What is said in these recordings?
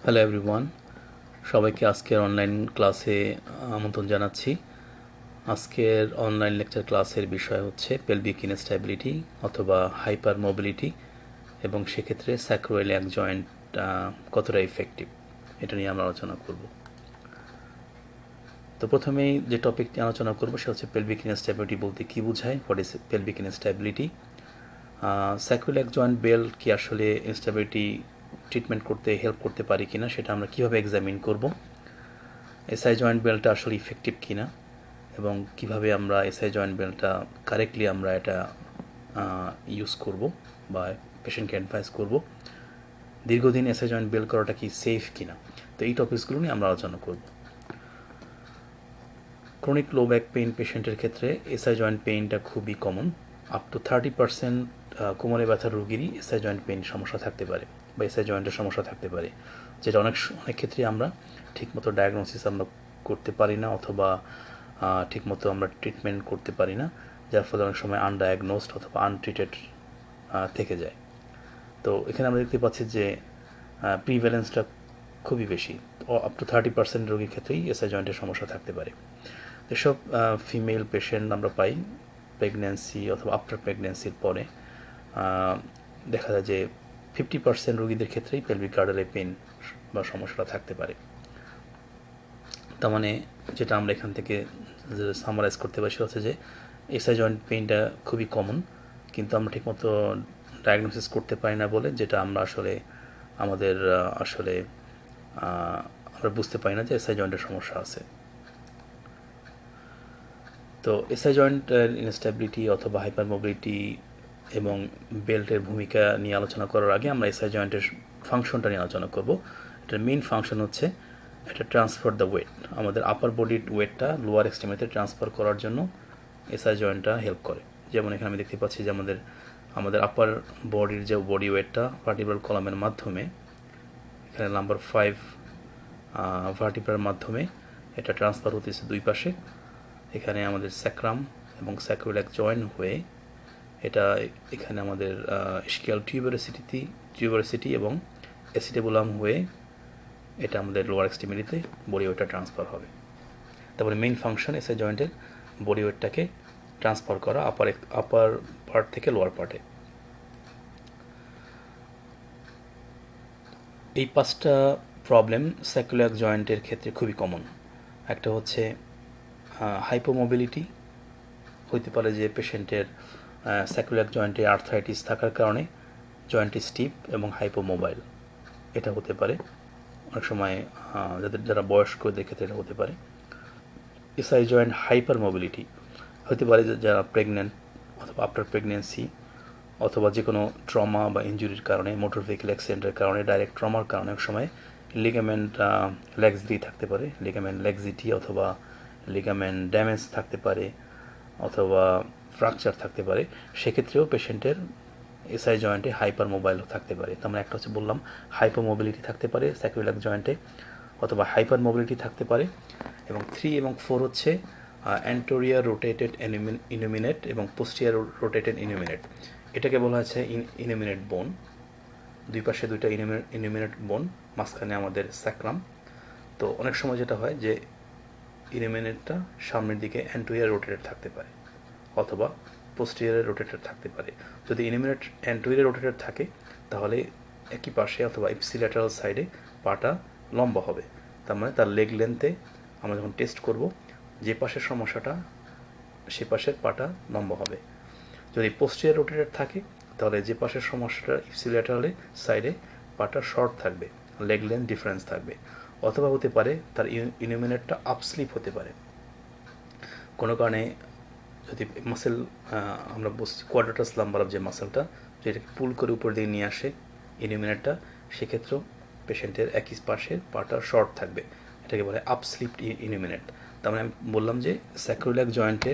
Hello everyone, সবাইকে আজকের online ক্লাসে আমন্ত্রণ জানাচ্ছি। আজকের অনলাইন লেকচার ক্লাসের বিষয় হচ্ছে পেলভিক ইনস্ট্যাবিলিটি অথবা হাইপার মোবিলিটি এবং সেক্ষেত্রে স্যাক্রোইলিয়াক জয়েন্ট কতটা ইফেক্টিভ, এটা নিয়ে আমরা আলোচনা করব। তো প্রথমেই যে টপিকটি আলোচনা করব সেটা হচ্ছে পেলভিক ইনস্ট্যাবিলিটি বলতে কী বোঝায়, what is pelvic instability. Sacroiliac joint belt কি আসলে ইনস্ট্যাবিলিটি ট্রিটমেন্ট করতে হেল্প করতে পারি কিনা সেটা আমরা কীভাবে এক্সামিন করব। এসআই জয়েন্ট বেল্টটা আসলে ইফেক্টিভ কিনা এবং কিভাবে আমরা এসআই জয়েন্ট বেল্টটা কারেক্টলি আমরা এটা ইউজ করব বা পেশেন্টকে অ্যাডভাইস করব। দীর্ঘদিন এসআই জয়েন্ট বেল্ট করাটা কি সেফ কিনা, তো এই টপিকসগুলো নিয়ে আমরা আলোচনা করব। ক্রনিক লো ব্যাক পেইন পেশেন্টের ক্ষেত্রে এসআই জয়েন্ট পেইনটা খুবই কমন। আপ টু 30% কোমরে ব্যথার রোগীরই এসআই জয়েন্ট পেইন সমস্যা থাকতে পারে বা এসআই জয়েন্টের সমস্যা থাকতে পারে, যেটা অনেক ক্ষেত্রে আমরা ঠিকমতো ডায়াগনোসিস আমরা করতে পারি না অথবা ঠিকমতো আমরা ট্রিটমেন্ট করতে পারি না, যার ফলে অনেক সময় আনডায়াগনোসড অথবা আনট্রিটেড থেকে যায়। তো এখানে আমরা দেখতে পাচ্ছি যে প্রিভ্যালেন্সটা খুবই বেশি, আপ টু 30% রোগীর ক্ষেত্রেই এসআই জয়েন্টের সমস্যা থাকতে পারে। এসব ফিমেল পেশেন্ট আমরা পাই প্রেগন্যান্সি অথবা আফটার প্রেগন্যান্সির পরে। দেখা যায় যে 50% রোগীদের ক্ষেত্রেই পেলভিক গার্ডারে পেন বা সমস্যাটা থাকতে পারে। তার মানে যেটা আমরা এখান থেকে সামারাইজ করতে পারি সেটা হচ্ছে যে এসআই জয়েন্ট পেইনটা খুবই কমন, কিন্তু আমরা ঠিকমতো ডায়াগনোসিস করতে পারি না বলে যেটা আমরা আসলে আমাদের আমরা বুঝতে পারি না যে এসআই জয়েন্টের সমস্যা আছে। তো এসআই জয়েন্টের ইনস্ট্যাবিলিটি অথবা হাইপার মোবিলিটি এবং বেল্টের ভূমিকা নিয়ে আলোচনা করার আগে আমরা এসআই জয়েন্টের ফাংশনটা নিয়ে আলোচনা করব। এটার মেইন ফাংশন হচ্ছে এটা ট্রান্সফার দ্য ওয়েট, আমাদের আপার বডির ওয়েটটা লোয়ার এক্সট্রিমিটিতে ট্রান্সফার করার জন্য এসআই জয়েন্টটা হেল্প করে। যেমন এখানে আমি দেখতে পাচ্ছি যে আমাদের আপার বডির যে বডি ওয়েটটা ভার্টিব্রাল কলামের মাধ্যমে, এখানে নাম্বার 5 ভার্টিব্রার মাধ্যমে এটা ট্রান্সফার হতেছে দুই পাশে। এখানে আমাদের স্যাক্রাম এবং স্যাক্রোইলিয়াক জয়েন্ট হয়ে এটা এখানে আমাদের ইসকিয়াল টিউবারসিটি এবং অ্যাসিটেবুলাম হয়ে এটা আমাদের লোয়ার এক্সট্রিমিটিতে বডি ওয়েটটা ট্রান্সফার হবে। তারপরে মেইন ফাংশন এসআই জয়েন্টের বডি ওয়েটটাকে ট্রান্সফার করা আপার পার্ট থেকে লোয়ার পার্টে। এই 5টা প্রবলেম স্যাক্রোইলিয়াক জয়েন্টের ক্ষেত্রে খুবই কমন। একটা হচ্ছে হাইপোমোবিলিটি, হইতে পারে যে পেশেন্টের স্যাক্রোইলিয়াক জয়েন্টে আর্থ্রাইটিস থাকার কারণে জয়েন্টটি স্টিফ এবং হাইপোমোবাইল, এটা হতে পারে। অনেক সময় যারা বয়স্কদের ক্ষেত্রে এটা হতে পারে। এসআই জয়েন্ট হাইপার মোবিলিটি হতে পারে যারা প্রেগনেন্ট অথবা আফটার প্রেগনেন্সি অথবা যে কোনো ট্রমা বা ইঞ্জুরির কারণে, মোটর ভেহিকেল অ্যাক্সিডেন্টের কারণে, ডাইরেক্ট ট্রমার কারণে অনেক সময় লিগামেন্ট ল্যাক্সিটি থাকতে পারে, লিগামেন্ট ল্যাক্সিটি অথবা লিগামেন্ট ড্যামেজ থাকতে পারে অথবা ফ্র্যাকচার থাকতে পারে। সেক্ষেত্রেও পেশেন্টের এসআই জয়েন্টে হাইপার মোবাইলও থাকতে পারে। তার মানে একটা হচ্ছে বললাম হাইপার মোবিলিটি থাকতে পারে স্যাক্রোইলিয়াক জয়েন্টে অথবা হাইপার মোবিলিটি থাকতে পারে। এবং 3 এবং 4 হচ্ছে অ্যান্টোরিয়ার রোটেটেড ইনুমিনেট এবং পোস্টিরিয়র রোটেটেড ইনুমিনেট। এটাকে বলা হচ্ছে ইনুমিনেট বোন, দুই পাশে দুইটা ইনুমিনেট বোন, মাঝখানে আমাদের স্যাক্রাম। তো অনেক সময় যেটা হয় যে ইনুমিনেটটা সামনের দিকে অ্যান্টোরিয়ার রোটেটেড থাকতে পারে অথবা পোস্টিরিয়র রোটেটেড থাকতে পারে। যদি ইনুমিনেট অ্যান্টোরিয়র রোটেটেড থাকে তাহলে একই পাশে অথবা ইপসিল্যাটারাল সাইডে পাটা লম্বা হবে। তার মানে তার লেগ লেন্থে আমরা যখন টেস্ট করব যে পাশের সমস্যাটা সে পাশের পাটা লম্বা হবে। যদি পোস্টিরিয়র রোটেটেড থাকে তাহলে যে পাশের সমস্যাটা ইপসিল্যাটারালে সাইডে পাটা শর্ট থাকবে, লেগ লেন্থ ডিফারেন্স থাকবে। অথবা হতে পারে তার ইনুমিনেটটা আপস্লিপ হতে পারে কোনো কারণে। যদি মাসেল আমরা বলছি কোয়াড্রাটাস লাম্বার যে মাসেলটা যেটাকে পুল করে উপর দিকে নিয়ে আসে ইনুমিনেটটা, সেক্ষেত্রেও পেশেন্টের একই পাশে পাটা শর্ট থাকবে, এটাকে বলে আপস্লিপড ইনুমিনেট। তার মানে আমি বললাম যে স্যাক্রোইলিয়াক জয়েন্টে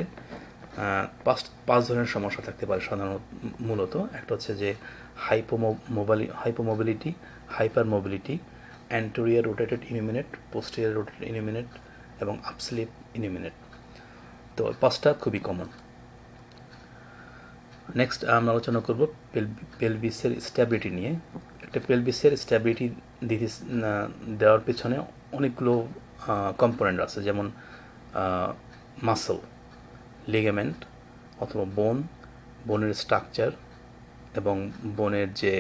5 ধরনের সমস্যা থাকতে পারে সাধারণত। মূলত একটা হচ্ছে যে hypomobility, hyper mobility, anterior rotated innominate, posterior rotated innominate এবং আপস্লিপ ইনুমিনেট। তো 5টা খুবই কমন। নেক্সট আমরা আলোচনা করব পেলভিসের স্ট্যাবিলিটি নিয়ে। একটা পেলভিসের স্ট্যাবিলিটি দেওয়ার পেছনে অনেকগুলো কম্পোনেন্ট আছে, যেমন মাসল, লিগামেন্ট অথবা বোনের স্ট্রাকচার এবং বোনের যে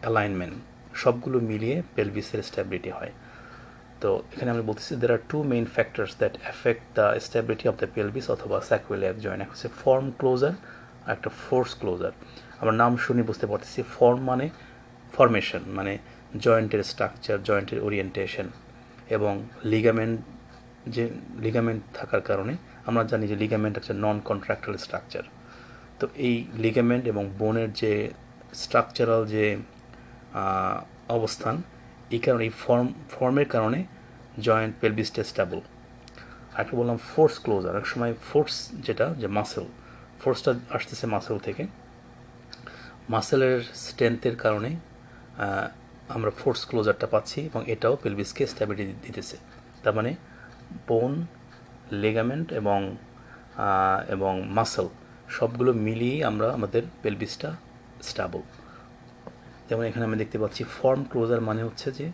অ্যালাইনমেন্ট, সবগুলো মিলিয়ে পেলভিসের স্ট্যাবিলিটি হয়। তো এখানে আমি বলতেছি there are two main factors that affect the stability of the pelvis অথবা স্যাক্রোইলিয়াক জয়েন্ট। একটা হচ্ছে ফর্ম ক্লোজার আর একটা ফোর্স ক্লোজার। আমরা নাম শুনে বুঝতে পারতেছি, ফর্ম মানে ফরমেশন, মানে জয়েন্টের স্ট্রাকচার, জয়েন্টের ওরিয়েন্টেশন, এবং লিগামেন্ট থাকার কারণে আমরা জানি যে লিগামেন্ট একটা নন কন্ট্রাক্টাল স্ট্রাকচার। তো এই লিগামেন্ট এবং বোনের যে স্ট্রাকচারাল যে অবস্থান, এই কারণে এই ফর্মের কারণে জয়েন্ট পেলভিসটা স্টেবল। আরেকটা বললাম ফোর্স ক্লোজার। এক সময় ফোর্স যেটা যে মাসেল, ফোর্সটা আসতেছে মাসেল থেকে, মাসেলের স্ট্রেংথের কারণে আমরা ফোর্স ক্লোজারটা পাচ্ছি এবং এটাও পেলভিসকে স্ট্যাবিলিটি দিতেছে। তার মানে বোন, লিগামেন্ট এবং মাসেল সবগুলো মিলিয়েই আমরা আমাদের পেলভিসটা স্টেবল। যেমন এখানে আমি দেখতে পাচ্ছি ফর্ম ক্লোজার মানে হচ্ছে যে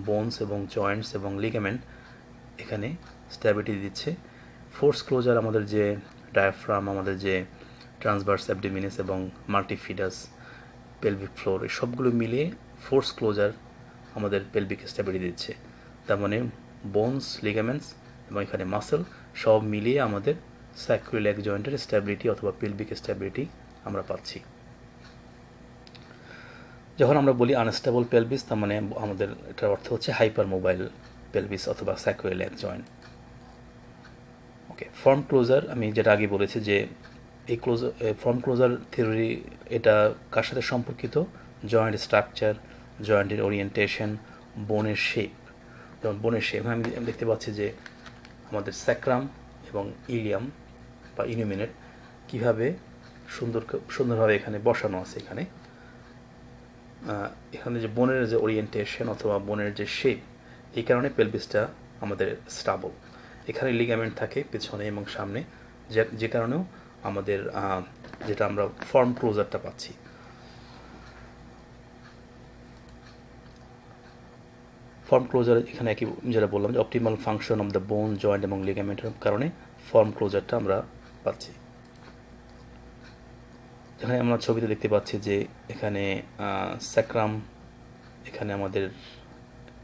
বোনস এবং জয়েন্টস এবং লিগামেন্ট এখানে স্ট্যাবিলিটি দিচ্ছে। ফোর্স ক্লোজার আমাদের যে ডায়াফ্রাম, আমাদের যে ট্রান্সভার্স অ্যাবডোমিনাস এবং মাল্টিফিডাস, পেলভিক ফ্লোর, এই সবগুলো মিলিয়ে ফোর্স ক্লোজার আমাদের পেলভিক স্ট্যাবিলিটি দিচ্ছে। তার মানে বোনস, লিগামেন্টস এবং এখানে মাসেল সব মিলিয়ে আমাদের স্যাক্রোইলিয়াক জয়েন্টের স্ট্যাবিলিটি অথবা পেলভিক স্ট্যাবিলিটি আমরা পাচ্ছি। যখন আমরা বলি আনস্টেবল পেলভিস, তার মানে আমাদের এটার অর্থ হচ্ছে হাইপার মোবাইল পেলভিস অথবা স্যাক্রোইলিয়াক জয়েন্ট। ওকে, ফর্ম ক্লোজার আমি যেটা আগে বলেছি যে এই ফর্ম ক্লোজার থিওরি এটা কার সাথে সম্পর্কিত? জয়েন্ট স্ট্রাকচার, জয়েন্টের ওরিয়েন্টেশন, বোনের শেপ। যেমন বোনের শেপ আমি দেখতে পাচ্ছি যে আমাদের স্যাক্রাম এবং ইলিয়াম বা ইনুমিনেট কীভাবে সুন্দরভাবে এখানে বসানো আছে। এখানে যে বোনের যে ওরিয়েন্টেশন অথবা বোনের যে শেপ, এই কারণে পেলভিসটা আমাদের স্টেবল। এখানে লিগামেন্ট থাকে পেছনে এবং সামনে, যে কারণেও আমাদের যেটা আমরা ফর্ম ক্লোজারটা পাচ্ছি। ফর্ম ক্লোজার এখানে একই যেটা বললাম যে optimal function of the bone, joint এবং লিগামেন্টের কারণে ফর্ম ক্লোজারটা আমরা পাচ্ছি। এখানে আমরা ছবিতে দেখতে পাচ্ছি যে এখানে স্যাক্রাম, এখানে আমাদের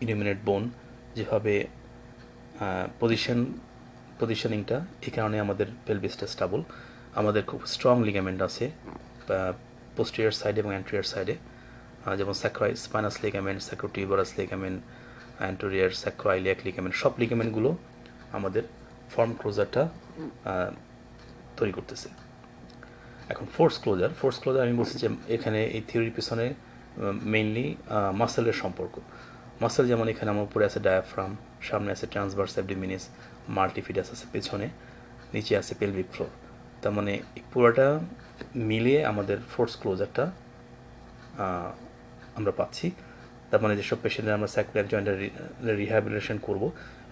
ইলুমিনেট বোন, যেভাবে পজিশনিংটা, এই কারণে আমাদের পেলভিসটা স্টেবল। আমাদের খুব স্ট্রং লিগামেন্ট আছে পোস্টেরিয়র সাইডে এবং অ্যান্টেরিয়র সাইডে, যেমন spinous ligament, sacrotuberous ligament, anterior sacroiliac ligament, সব লিগামেন্টগুলো আমাদের ফর্ম ক্লোজারটা তৈরি করতেছে। এখন ফোর্স ক্লোজার আমি বলছি যে এখানে এই থিওরির পিছনে মেইনলি মাসেলের সম্পর্ক। মাসেল যেমন এখানে আমার উপরে আছে ডায়াফ্রাম, সামনে আছে ট্রান্সভার্স অ্যাবডোমিনাস, মাল্টিফিডাস আছে পেছনে, নিচে আছে পেলভিক ফ্লোর। তার মানে পুরোটা মিলিয়ে আমাদের ফোর্স ক্লোজারটা আমরা পাচ্ছি। তার মানে যেসব পেশেন্টের আমরা স্যাক্রোইলিয়াক জয়েন্টের রিহ্যাবিলিটেশন করব,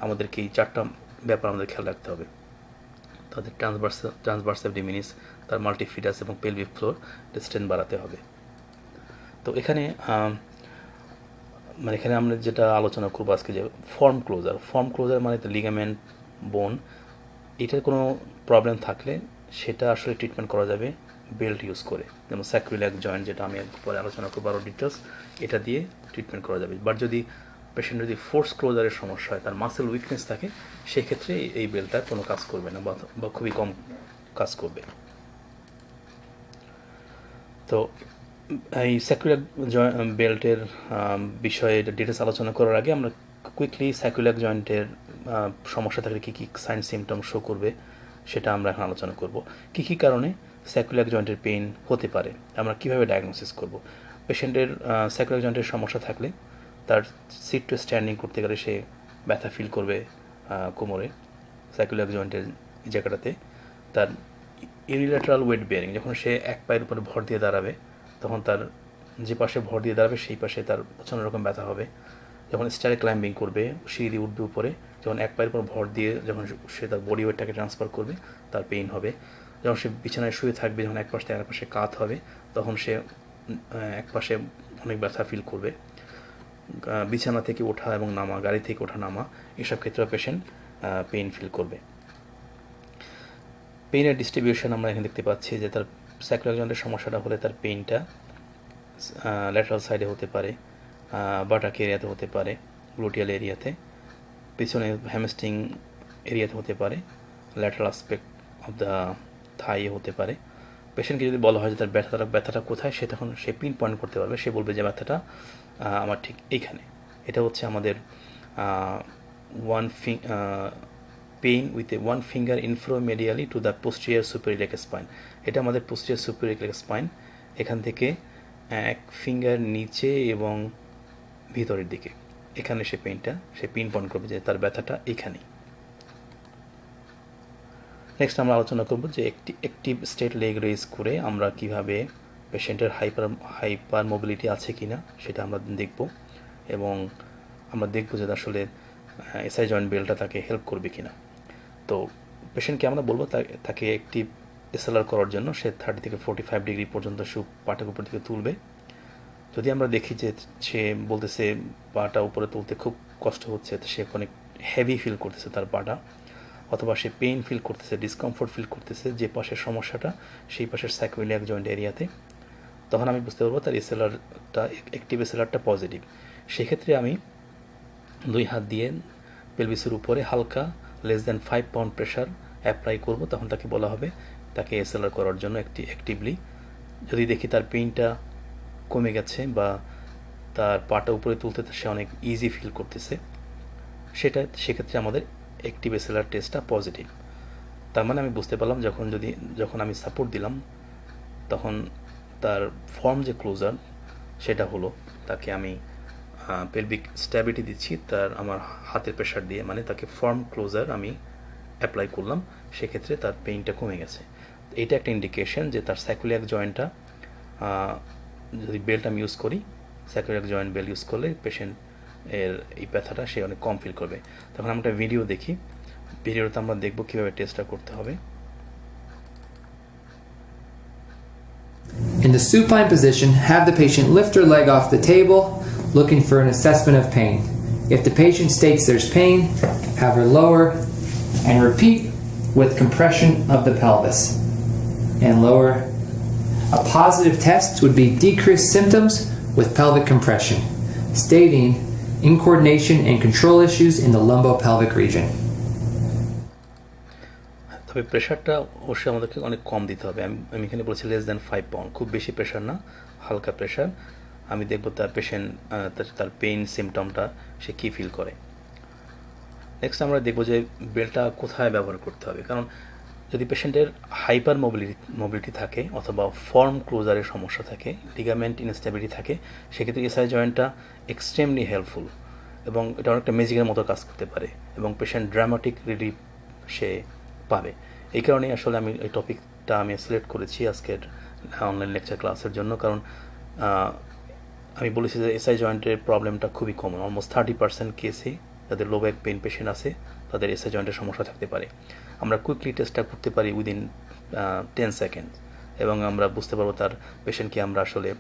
আমাদেরকে এই চারটা ব্যাপার আমাদের খেয়াল রাখতে হবে। তাদের ট্রান্সভার্স অ্যাবডোমিনাস, তার মাল্টিফিডাস এবং পেলভিক ফ্লোর স্ট্রেন্থ বাড়াতে হবে। তো এখানে এখানে আমরা যেটা আলোচনা করবো আজকে, যে ফর্ম ক্লোজার মানে লিগামেন্ট, বোন, এটার কোনো প্রবলেম থাকলে সেটা আসলে ট্রিটমেন্ট করা যাবে বেল্ট ইউজ করে। যেমন স্যাক্রোইলিয়াক জয়েন্ট, যেটা আমি পরে আলোচনা করবো আরও ডিটেলস, এটা দিয়ে ট্রিটমেন্ট করা যাবে। বাট যদি পেশেন্ট যদি ফোর্স ক্লোজারের সমস্যা হয়, তার মাসেল উইকনেস থাকে, সেক্ষেত্রে এই বেল্টটা কোনো কাজ করবে না বা খুবই কম কাজ করবে। তো এই স্যাক্রোইলিয়াক বেল্টের বিষয়ে ডিটেলস আলোচনা করার আগে আমরা কুইকলি স্যাক্রোইলিয়াক জয়েন্টের সমস্যা থাকলে কী কী সাইন সিমটম শো করবে সেটা আমরা এখন আলোচনা করব। কী কী কারণে স্যাক্রোইলিয়াক জয়েন্টের পেইন হতে পারে, আমরা কীভাবে ডায়াগনোসিস করব। পেশেন্টের স্যাক্রোইলিয়াক জয়েন্টের সমস্যা থাকলে তার সিট টু স্ট্যান্ডিং করতে গেলে সে ব্যথা ফিল করবে কোমরে, স্যাক্রোইলিয়াক জয়েন্টের জায়গাটাতে। তার ইউনিল্যাটারাল ওয়েট বেয়ারিং, যখন সে এক পায়ের উপরে ভর দিয়ে দাঁড়াবে, তখন তার যে পাশে ভর দিয়ে দাঁড়াবে সেই পাশে তার প্রচণ্ড রকম ব্যথা হবে। যখন স্টারে ক্লাইম্বিং করবে, সিঁড়ি দিয়ে উঠবে উপরে, যখন এক পায়ের উপর ভর দিয়ে যখন সে তার বডি ওয়েটটাকে ট্রান্সফার করবে, তার পেইন হবে। যখন সে বিছানায় শুয়ে থাকবে, যখন এক পাশ থেকে আরেক পাশে কাত হবে, তখন সে এক পাশে অনেক ব্যথা ফিল করবে। বিছানা থেকে ওঠা এবং নামা, গাড়ি থেকে ওঠা নামা, এসব ক্ষেত্রে পেশেন্ট পেইন ফিল করবে। পেইনের ডিস্ট্রিবিউশন আমরা এখানে দেখতে পাচ্ছি যে তার স্যাক্রোইলিয়াক জয়েন্টের সমস্যাটা হলে তার পেইনটা ল্যাটারাল সাইডে হতে পারে, বাটাক এরিয়াতে হতে পারে, গ্লুটিয়াল এরিয়াতে, পিছনে হ্যামস্ট্রিং এরিয়াতে হতে পারে, ল্যাটারাল আসপেক্ট অফ দ্য থাই হতে পারে। পেশেন্টকে যদি বলা হয় যে তার ব্যথাটা কোথায়, সে তখন সে পিন পয়েন্ট করতে পারবে, সে বলবে যে ব্যথাটা আমার ঠিক এইখানে। এটা হচ্ছে আমাদের pain with a one finger inferomedially to the posterior superior spine. এটা আমাদের পোস্টেরিয়র সুপিরিয়র স্পাইন, এখান থেকে এক ফিঙ্গার নিচে এবং ভিতরের দিকে, এখানে সে পিন পয়েন্ট করবে যে তার ব্যথাটা এইখানেই। নেক্সট আমরা আলোচনা করব যে অ্যাক্টিভ স্টেট লেগ রেজ করে আমরা কিভাবে পেশেন্টের হাইপার মোবিলিটি আছে কিনা সেটা আমরা দেখব, এবং আমরা দেখব যে আসলে এসআই জয়েন্ট বেল্টটা তাকে হেল্প করবে কিনা। তো পেশেন্টকে আমরা বলবো তাকে অ্যাক্টিভ এসএলআর করার জন্য সে 30 থেকে 45 ডিগ্রি পর্যন্ত পাটাকে উপর দিকে তুলবে। যদি আমরা দেখি যে সে বলতেছে পাটা উপরে তুলতে খুব কষ্ট হচ্ছে, সে অনেক হেভি ফিল করতেছে তার পাটা, অথবা সে পেইন ফিল করতেছে, ডিসকমফোর্ট ফিল করতেছে যে পাশের সমস্যাটা সেই পাশের স্যাক্রোইলিয়াক জয়েন্ট এরিয়াতে, তখন আমি বুঝতে পারবো তার এসএলআরটা অ্যাক্টিভ এসএলআরটা পজিটিভ। সেক্ষেত্রে আমি 2 হাত দিয়ে পেলভিসের উপরে হালকা less than 5 pound pressure apply করব, তখন তাকে বলা হবে তাকে এসএলআর করার জন্য অ্যাক্টিভলি। যদি দেখি তার পেইনটা কমে গেছে বা তার পাটা উপরে তুলতে সে অনেক ইজি ফিল করতেছে, সেক্ষেত্রে আমাদের অ্যাক্টিভ এসএলআর টেস্টটা পজিটিভ। তার মানে আমি বুঝতে পারলাম যখন আমি সাপোর্ট দিলাম তখন তার ফর্ম যে ক্লোজার সেটা হলো, তাকে আমি পেলভিক স্ট্যাবিলিটি দিচ্ছি তার আমার হাতের প্রেশার দিয়ে, মানে তাকে ফর্ম ক্লোজার আমি অ্যাপ্লাই করলাম, সেক্ষেত্রে তার পেইনটা কমে গেছে। এইটা একটা ইন্ডিকেশন যে তার স্যাক্রোইলিয়াক জয়েন্টটা, যদি বেল্ট আমি ইউজ করি, স্যাক্রোইলিয়াক জয়েন্ট বেল্ট ইউজ করলে পেশেন্ট এর এই ব্যথাটা সে অনেক কম ফিল করবে। তখন আমরা একটা ভিডিও দেখি, ভিডিওতে আমরা দেখব কীভাবে টেস্টটা করতে হবে। In the supine position, have the patient lift her leg off the table, looking for an assessment of pain. If the patient states there's pain, have her lower and repeat with compression of the pelvis and lower. A positive test would be decreased symptoms with pelvic compression, stating incoordination and control issues in the lumbopelvic region. তবে প্রেশারটা অবশ্যই আমাদেরকে অনেক কম দিতে হবে। আমি এখানে বলেছি লেস দ্যান 5 পাউন্ড, খুব বেশি প্রেশার না, হালকা প্রেশার। আমি দেখব তার পেশেন্ট তার পেইন সিমটমটা সে কী ফিল করে। নেক্সট আমরা দেখব যে বেল্টটা কোথায় ব্যবহার করতে হবে, কারণ যদি পেশেন্টের হাইপার মোবিলিটি থাকে অথবা ফর্ম ক্লোজারের সমস্যা থাকে, লিগামেন্ট ইনস্টেবিলিটি থাকে, সেক্ষেত্রে এসআই জয়েন্টটা এক্সট্রিমলি হেল্পফুল এবং এটা অনেকটা ম্যাজিকের মতো কাজ করতে পারে এবং পেশেন্ট ড্রামাটিক রিলিফ সে পাবে। এই কারণেই আসলে আমি এই টপিকটা সিলেক্ট করেছি আজকের অনলাইন লেকচার ক্লাসের জন্য, কারণ আমি বলেছি যে এসআই জয়েন্টের প্রবলেমটা খুবই কমন। অলমোস্ট 30% কেসে যাদের লো ব্যাক পেইন পেশেন্ট আছে তাদের এসআই জয়েন্টের সমস্যা থাকতে পারে। আমরা কুইকলি টেস্টটা করতে পারি উইদিন 10 সেকেন্ড এবং আমরা বুঝতে পারবো তার পেশেন্টকে আমরা আসলে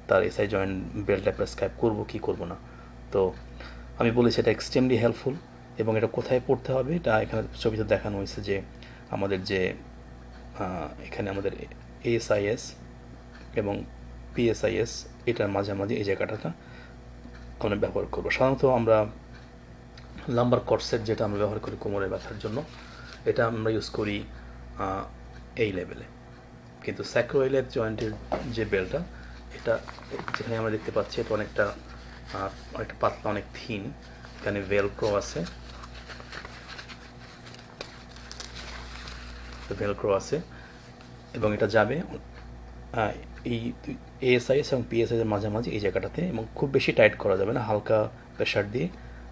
তার এসআই জয়েন্ট বেল্টটা প্রেসক্রাইব করবো কি করবো না। তো আমি বলেছি এটা এক্সট্রিমলি হেল্পফুল এবং এটা কোথায় পড়তে হবে এটা এখানে ছবিতে দেখানো হয়েছে যে আমাদের যে এখানে আমাদের এএসআইএস এবং পিএসআইএস এটার মাঝামাঝি এই জায়গাটাতে আমরা ব্যবহার করবো। সাধারণত আমরা লাম্বার কর্সেট যেটা আমরা ব্যবহার করি কোমরের ব্যথার জন্য, এটা আমরা ইউজ করি এই লেভেলে, কিন্তু স্যাক্রোইলিয়াক জয়েন্টের যে বেল্টটা এটা যেখানে আমরা দেখতে পাচ্ছি এটা অনেকটা পাতলা, অনেক থিন, এখানে ভেলক্রো আছে এবং এটা যাবে এই এএসআইএস এবং পিএসআইএস এর মাঝামাঝি এই জায়গাটাতে, এবং খুব বেশি টাইট করা যাবে না, হালকা প্রেশার দিয়ে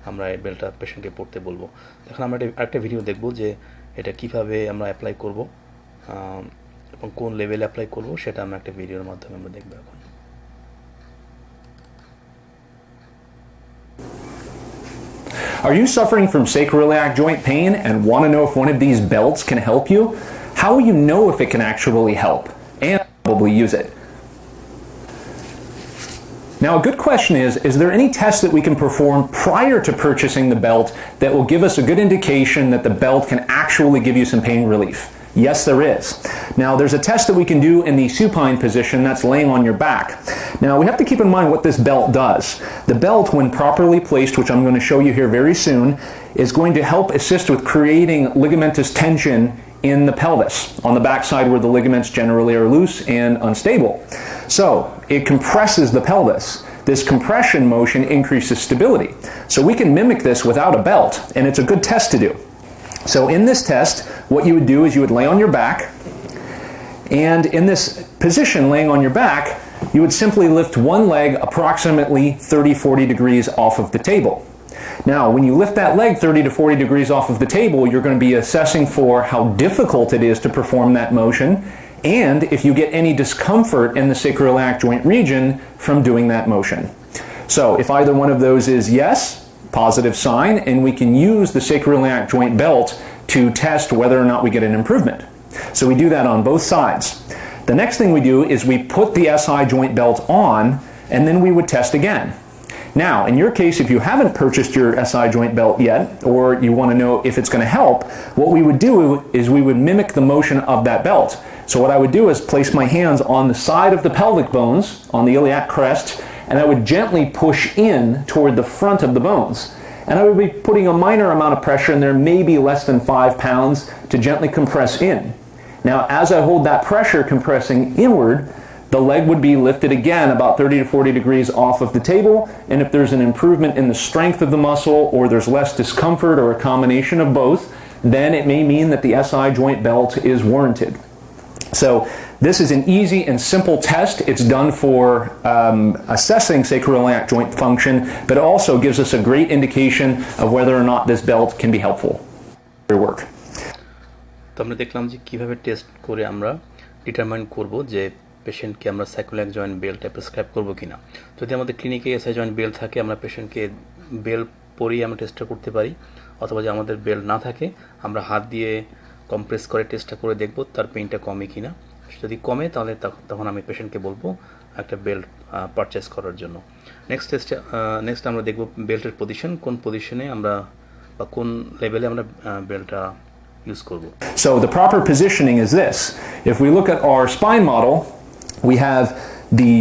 আমরা এই বেল্টটা পেশেন্টকে পড়তে বলবো। এখন আমরা আরেকটা ভিডিও দেখব যে এটা কিভাবে আমরা অ্যাপ্লাই করব এবং কোন লেভেলে অ্যাপ্লাই করব সেটা আমরা একটা ভিডিওর মাধ্যমে আমরা দেখব এখন। Are you suffering from sacroiliac joint pain and want to know if one of these belts can help you? how will you know if it can actually help and probably use it? Now, a good question is there any test that we can perform prior to purchasing the belt that will give us a good indication that the belt can actually give you some pain relief? Yes, there is. Now, there's a test that we can do in the supine position, that's laying on your back. Now, we have to keep in mind what this belt does. The belt, when properly placed, which I'm going to show you here very soon, is going to help assist with creating ligamentous tension in the pelvis, on the backside where the ligaments generally are loose and unstable. So, it compresses the pelvis. This compression motion increases stability. So we can mimic this without a belt, and it's a good test to do. So in this test, what you would do is you would lay on your back, and in this position, laying on your back, you would simply lift one leg approximately 30-40 degrees off of the table. Now, when you lift that leg 30 to 40 degrees off of the table, you're going to be assessing for how difficult it is to perform that motion, and if you get any discomfort in the sacroiliac joint region from doing that motion. So if either one of those is yes, positive sign, and we can use the sacroiliac joint belt to test whether or not we get an improvement. So we do that on both sides. The next thing we do is we put the SI joint belt on, and then we would test again. Now, in your case, if you haven't purchased your SI joint belt yet, or you want to know if it's going to help, what we would do is we would mimic the motion of that belt. So what I would do is place my hands on the side of the pelvic bones, on the iliac crest, and I would gently push in toward the front of the bones. And I would be putting a minor amount of pressure in there, maybe less than 5 pounds, to gently compress in. Now, as I hold that pressure compressing inward, the leg would be lifted again about 30 to 40 degrees off of the table, and if there's an improvement in the strength of the muscle, or there's less discomfort, or a combination of both, then it may mean that the SI joint belt is warranted. So this is an easy and simple test. It's done for assessing sacroiliac joint function, but it also gives us a great indication of whether or not this belt can be helpful for your work. তো আমরা দেখলাম যে কিভাবে test করে আমরা determine করব যে পেশেন্টকে আমরা স্যাক্রোইলিয়াক জয়েন্ট বেল্টটা প্রেসক্রাইব করব কিনা। যদি আমাদের ক্লিনিকে এসআই জয়েন্ট বেল্ট থাকে, আমরা পেশেন্টকে বেল্ট পরিয়ে আমরা টেস্টটা করতে পারি, অথবা যে আমাদের বেল্ট না থাকে আমরা হাত দিয়ে কম্প্রেস করে টেস্টটা করে দেখব তার পেইনটা কমে কিনা। যদি কমে তাহলে তখন আমি পেশেন্টকে বলবো একটা বেল্ট পারচেস করার জন্য। নেক্সট আমরা দেখব বেল্টের পজিশন, কোন পজিশনে আমরা বা কোন লেভেলে আমরা বেল্টটা ইউজ করব। So the proper positioning is this. If we look at our spine model, we have the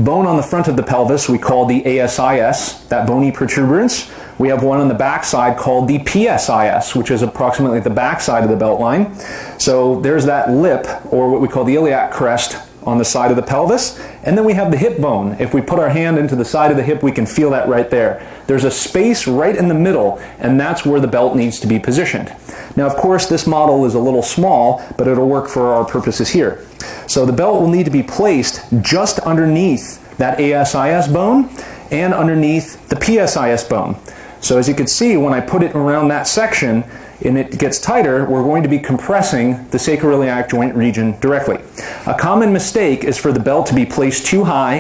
bone on the front of the pelvis we call the ASIS, that bony protuberance. We have one on the back side called the PSIS, which is approximately the back side of the belt line. So there's that lip, or what we call the iliac crest, on the side of the pelvis. And then we have the hip bone. If we put our hand into the side of the hip, we can feel that right there. There's a space right in the middle, and that's where the belt needs to be positioned. Now, of course, this model is a little small, but it'll work for our purposes here. So the belt will need to be placed just underneath that ASIS bone and underneath the PSIS bone. So as you can see, when I put it around that section and it gets tighter, we're going to be compressing the sacroiliac joint region directly. A common mistake is for the belt to be placed too high,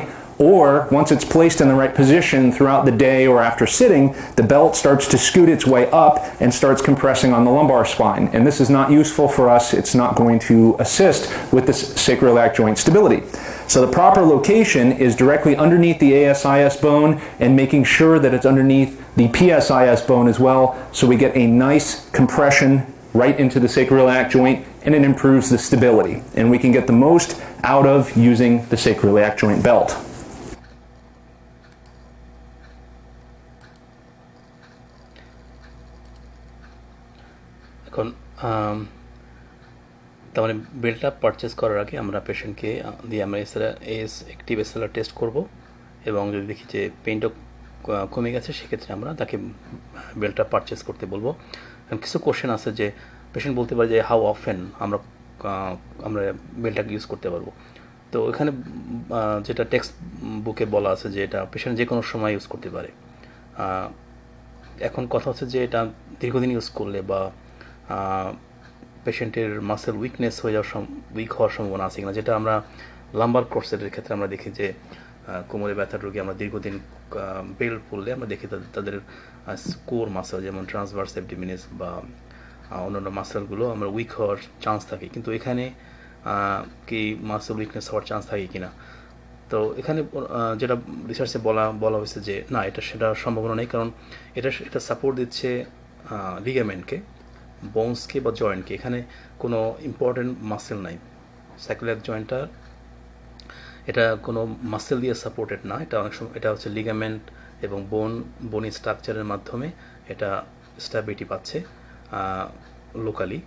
or once it's placed in the right position throughout the day or after sitting, the belt starts to scoot its way up and starts compressing on the lumbar spine. And this is not useful for us. It's not going to assist with the sacroiliac joint stability. So the proper location is directly underneath the ASIS bone and making sure that it's underneath the PSIS bone as well, so we get a nice compression right into the sacroiliac joint, and it improves the stability. And we can get the most out of using the sacroiliac joint belt. এখন তার মানে বেল্টটা purchase করার আগে আমরা পেশেন্টকে দিয়ে আমরা active SLR test করব, এবং যদি দেখি যে পেইনটা কমে গেছে সেক্ষেত্রে আমরা তাকে বেল্টটা পারচেস করতে বলবো। কিছু কোশ্চেন আছে যে পেশেন্ট বলতে পারে যে হাউ অফেন আমরা বেল্টটাকে ইউজ করতে পারবো। তো এখানে যেটা টেক্সট বুকে বলা আছে যে এটা পেশেন্ট যে কোনো সময় ইউজ করতে পারে। এখন কথা হচ্ছে যে এটা দীর্ঘদিন ইউজ করলে বা পেশেন্টের মাসেল উইকনেস উইক হওয়ার সম্ভাবনা আছে কিনা, যেটা আমরা লাম্বার কোর্সেটের ক্ষেত্রে আমরা দেখি যে কোমরে ব্যথার রোগী আমরা দীর্ঘদিন বেল্ট পরলে আমরা দেখি তাদের কোর মাসেল যেমন ট্রান্সভার্স অ্যাবডোমিনাস বা অন্যান্য মাসেলগুলো আমরা উইক হওয়ার চান্স থাকে, কিন্তু এখানে কি মাসেল উইকনেস হওয়ার চান্স থাকে কিনা। তো এখানে যেটা রিসার্চে বলা হয়েছে যে না, সেটার সম্ভাবনা নেই, কারণ এটা সাপোর্ট দিচ্ছে লিগামেন্টকে, বোনসকে বা জয়েন্টকে। এখানে কোনো ইম্পর্টেন্ট মাসেল নাই। স্যাক্রোইলিয়াক জয়েন্টটা এটা কোনো মাসেল দিয়ে সাপোর্টেড না, এটা অনেক সময় এটা হচ্ছে লিগামেন্ট এবং বনি স্ট্রাকচারের মাধ্যমে এটা স্ট্যাবিলিটি পাচ্ছে লোকালি,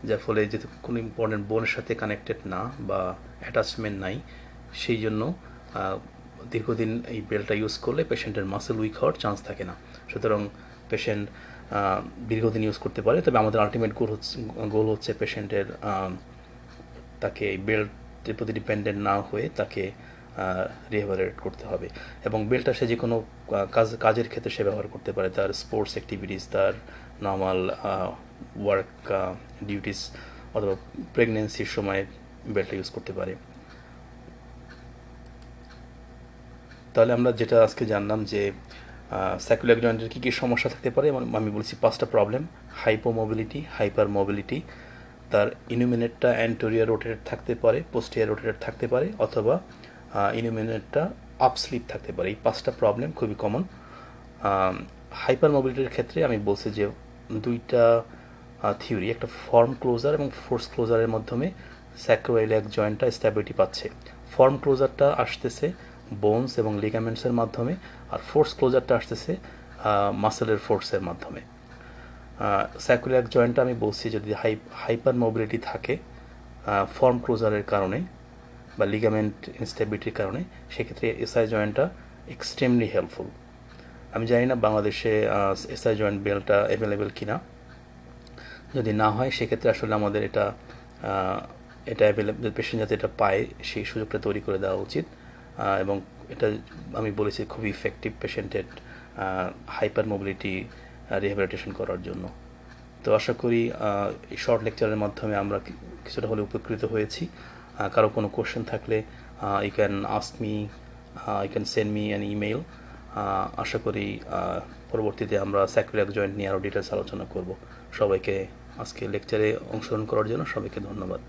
যার ফলে যেহেতু কোনো ইম্পর্টেন্ট বোনের সাথে কানেক্টেড না বা অ্যাটাচমেন্ট নাই, সেই জন্য দীর্ঘদিন এই বেল্টটা ইউজ করলে পেশেন্টের মাসেল উইক হওয়ার চান্স থাকে না। সুতরাং পেশেন্ট দীর্ঘদিন ইউজ করতে পারে। তবে আমাদের আলটিমেট গোল হচ্ছে পেশেন্টের তাকে এই বেল্টের প্রতি ডিপেন্ডেন্ট না হয়ে তাকে রিহ্যাবিলিটেট করতে হবে, এবং বেল্টটা সে যে কোনো কাজের ক্ষেত্রে সে ব্যবহার করতে পারে, তার স্পোর্টস অ্যাক্টিভিটিস, তার নর্মাল ওয়ার্ক ডিউটিস, অথবা প্রেগনেন্সির সময় বেল্টটা ইউজ করতে পারে। তাহলে আমরা যেটা আজকে জানলাম যে স্যাক্রোইলিয়াক জয়েন্টের কী কী সমস্যা থাকতে পারে, আমি বলছি 5টা প্রবলেম: হাইপোমোবিলিটি, হাইপার মোবিলিটি, তার ইনুমিনেটটা অ্যান্টেরিয়র রোটেটেড থাকতে পারে, পোস্টেরিয়র রোটেটেড থাকতে পারে, অথবা ইনুমিনেটটা আপস্লিপ থাকতে পারে। এই 5টা প্রবলেম খুবই কমন। হাইপার মোবিলিটির ক্ষেত্রে আমি বলছি যে 2টা থিওরি, একটা ফর্ম ক্লোজার এবং ফোর্স ক্লোজারের মাধ্যমে স্যাক্রোইলিয়াক জয়েন্টটা স্ট্যাবিলিটি পাচ্ছে। ফর্ম ক্লোজারটা আসতেছে বোনস এবং লিগামেন্টসের মাধ্যমে, আর ফোর্স ক্লোজারটা আসতেছে মাসেলের ফোর্সের মাধ্যমে। স্যাক্রোইলিয়াক জয়েন্টটা আমি বলছি যদি হাইপার মোবিলিটি থাকে ফর্ম ক্লোজারের কারণে বা লিগামেন্ট ইনস্টেবিলিটির কারণে, সেক্ষেত্রে এসআই জয়েন্টটা এক্সট্রিমলি হেল্পফুল। আমি জানি না বাংলাদেশে এসআই জয়েন্ট বেল্টটা অ্যাভেলেবেল কিনা। যদি না হয় সেক্ষেত্রে আসলে আমাদের এটা অ্যাভেলেবেল, পেশেন্ট যাতে এটা পায় সেই সুযোগটা তৈরি করে দেওয়া উচিত। এবং এটা আমি বলেছি খুবই ইফেক্টিভ পেশেন্টের হাইপার মোবিলিটি রিহ্যাবিলিটেশন করার জন্য। তো আশা করি এই শর্ট লেকচারের মাধ্যমে আমরা কিছুটা হলে উপকৃত হয়েছি। কারো কোনো কোশ্চেন থাকলে you can ask me, you can send me an email. আশা করি পরবর্তীতে আমরা স্যাক্রোইলিয়াক জয়েন্ট নিয়ে আরও ডিটেলস আলোচনা করব। সবাইকে আজকে লেকচারে অংশগ্রহণ করার জন্য সবাইকে ধন্যবাদ।